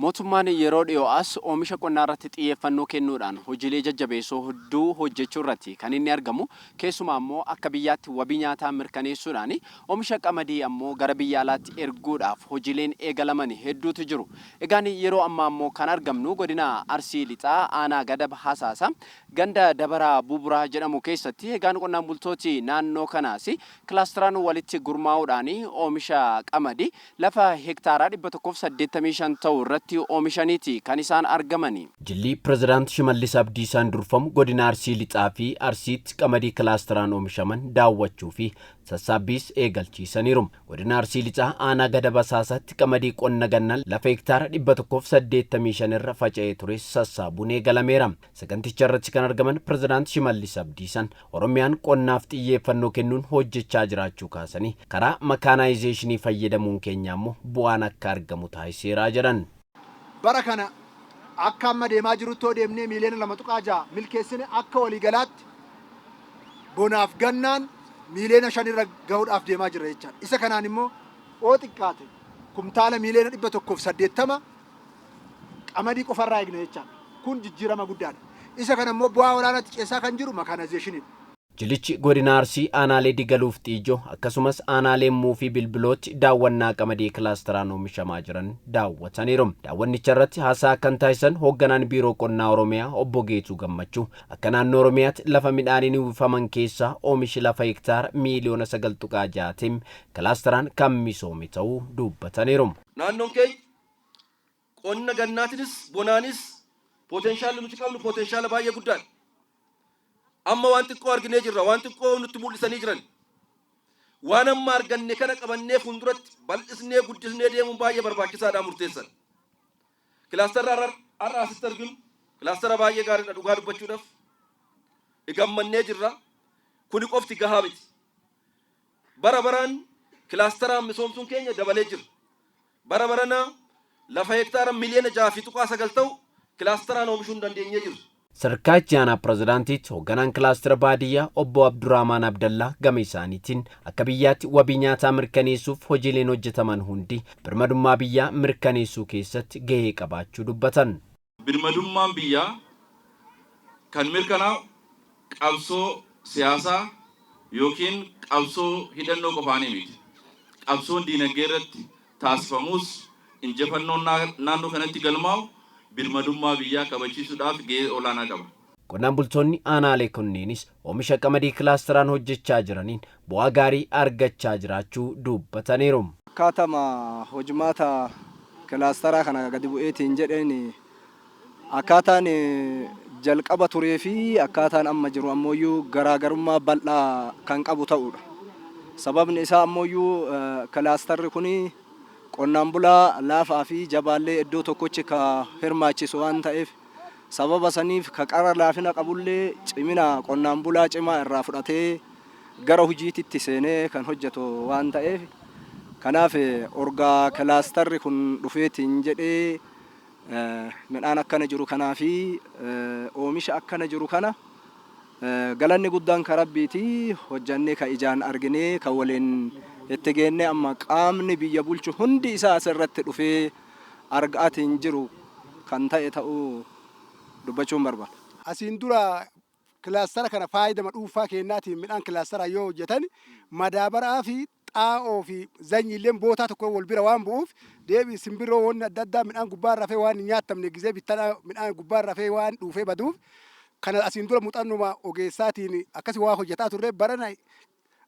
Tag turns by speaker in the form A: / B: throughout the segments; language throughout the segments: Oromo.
A: Mootummaan yeroo dhiyoo as oomisha qonnaa irratti xiyyeeffannoo kennuudhaan hojiilee jajjabeessoo hedduu hojjechuu irratti kan inni argamu. Keessumaa immoo akka biyyaatti wabii nyaataa mirkaneessuudhaan oomisha qamadii ammoo gara biyya alaatti erguudhaaf hojiileen eegalaman hedduutu jiru. Egaan yeroo ammaa ammoo kan argamnu godina Arsii Lixaa aanaa Gadab Hasaasa ganda Dabaraa Buburaa jedhamu keessatti. Egaan qonnaan bultooti naannoo kanaas kilaasteraan walitti gurmaa'uudhaan oomisha qamadii lafa hektaaraa 185 ta'u irratti oomishaniiti kan isaan argamani. Jilli Pirezidaant Shimallis Abdiisaan durfamu godina Arsii Lixaa fi Arsiitti qamadii kilaasteraan oomishaman daawwachuu fi sassaabbiis eegalchiisaniiru. Godina Arsii Lixaa aanaa Gadab Hasaasaatti qamadii qonna gannaa lafa hektaara 185 irra faca'ee ture sassaabuun eegalameera. Saganticha irratti kan argaman Pirezidaant Shimallis Abdiisaan Oromiyaan qonnaaf xiyyeeffannoo kennuun hojjechaa jiraachuu kaasanii karaa makaanaayizeeshinii fayyadamuun keenya ammoo bu'aan akka argamu taasiseera jedhan.
B: Bara kana akka amma deemaa jirutti deemnee miliyoona 2.6 milkeessine akka waliigalaatti bonaaf gannaan miliyoona 5 irra gahuudhaaf deemaa jira jechaadha. Isa kanaan immoo oo xiqqaate kumtaala miliyoona 180 qamadii qofarraa eegna jechaadha. Kun jijjiirama guddaadha. Isa kana immoo bu'aa olaanaatti ceesaa kan jiru makaanaayizeeshiniidha. Jilichi godina Arsii aanaalee Digaluuf Xiijoo akkasumas aanaalee Muufii Bilbilootti daawwannaa qamadii kilaasteraan oomishamaa jiran daawwataniiru. Daawwannicha irratti haasaa kan taasisan hoogganaan biiroo qonnaa Oromiyaa obbo Geetuu Gammachuu akka naannoo Oromiyaatti lafa midhaaniin uwwifaman keessaa oomishi lafa hektaara miliyoona 9.6 kilaasteraan kan misoome ta'uu dubbataniiru.
C: Naannoon keenya qonna gannaatinis bonaanis potenshaala nuti qabnu potenshaala baay'ee guddaadha. Amma waan xiqqoo arginee jirra, waan xiqqoo nutti mul'isanii jiran. Waan amma arganne kana qabannee fuulduratti bal'isnee guddisnee deemuun baay'ee barbaachisaadha murteessan. Kilaastera har'a asitti arginu kilaastera baay'ee gaariidha dhugaa dubbachuudhaaf. Gammannee jirra. Kuni qofti gahaa miti. Bara baraan kilaasteraan misoomsuun keenya dabalee jira. Bara barana lafa hektaara miliyoona 6.9 ta'u kilaasteraan oomishuu dandeenyee jirra.
A: Sadarkaa Jaanaa Pirezidaantiitti hoogganaan kilaastera baadiyyaa obbo Abdurrahmaan Abdallaa gama isaaniitiin akka biyyaatti wabii nyaataa mirkaneessuuf hojiileen hojjetaman hundi birmadummaa biyyaa mirkaneessuu keessatti gahee qabaachuu dubbatan.
D: Birmadummaan biyyaa kan mirkanaa'u qabsoo siyaasaa yookiin qabsoo hidhannoo qofaanii miti. Qabsoon diinagdee irratti taasifamus injifannoon naannoo kanatti galmaa'u birmadummaa biyyaa kabachiisuudhaaf gahee olaanaa qaba.
A: Qonnaan bultoonni aanaalee kunneenis oomisha qamadii kilaasteraan hojjechaa jiraniin bu'aa gaarii argachaa jiraachuu dubbataniiru.
E: Akkaataa hojimaata kilaasteraa kana gadi bu'eetiin jedheen akkaataan jalqaba turee fi akkaataan amma jiru ammoo garaagarummaa bal'aa kan qabu ta'udha. Sababni isaa ammoo kilaasterri kuni qonnaan bulaa laafaa fi jabaallee iddoo tokkochi ka hirmaachisu waan ta'eef sababa saniif ka qara laafina qabullee cimina qonnaan bulaa cimaa irraa fudhatee gara hojiitti seenee kan hojjetu waan ta'eef kanaaf orgaa kilaasterri kun dhufeetiin jedhee midhaan akkana jiru kanaa fi oomisha akkana jiru kana galanni guddaan ka rabbiiti hojjannee ka ijaan arginee ka waliin itti geenne amma qaamni biyya bulchu hundi isaa asirratti dhufee argaatiin jiru kan ta'e ta'uu dubbachuun barbaada.
B: Asiin dura kilaastera kana faayidama dhuunfaa kennaatiin midhaan kilaastera yoo hojjetan madaabaraa fi xaa'oo fi zanyiilleen bootaa tokko wal bira waan bu'uuf deebii simbirroo wanni adda addaa midhaan gubbaan rafee waan hin nyaatamne gizee bittaa midhaan gubbaan rafee waan dhuufee baduuf kana asiin dura muuxannuma ogeessaatiin akkasii waa hojjetaa turre barana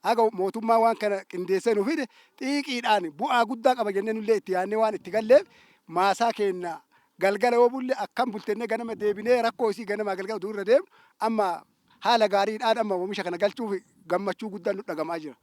B: aga mootummaa waan kana qindeessee nu fide xiiqiidhaan bu'aa guddaa qaba jennee nullee itti yaadnee waan itti galleef maasaa keenya galgala yoo bulle akkam bultennee ganama deebinee rakkoo isii ganama galgala utuu irra deemnu amma haala gaariidhaan amma oomisha kana galchuuf gammachuu guddaan nu dhagamaa jira.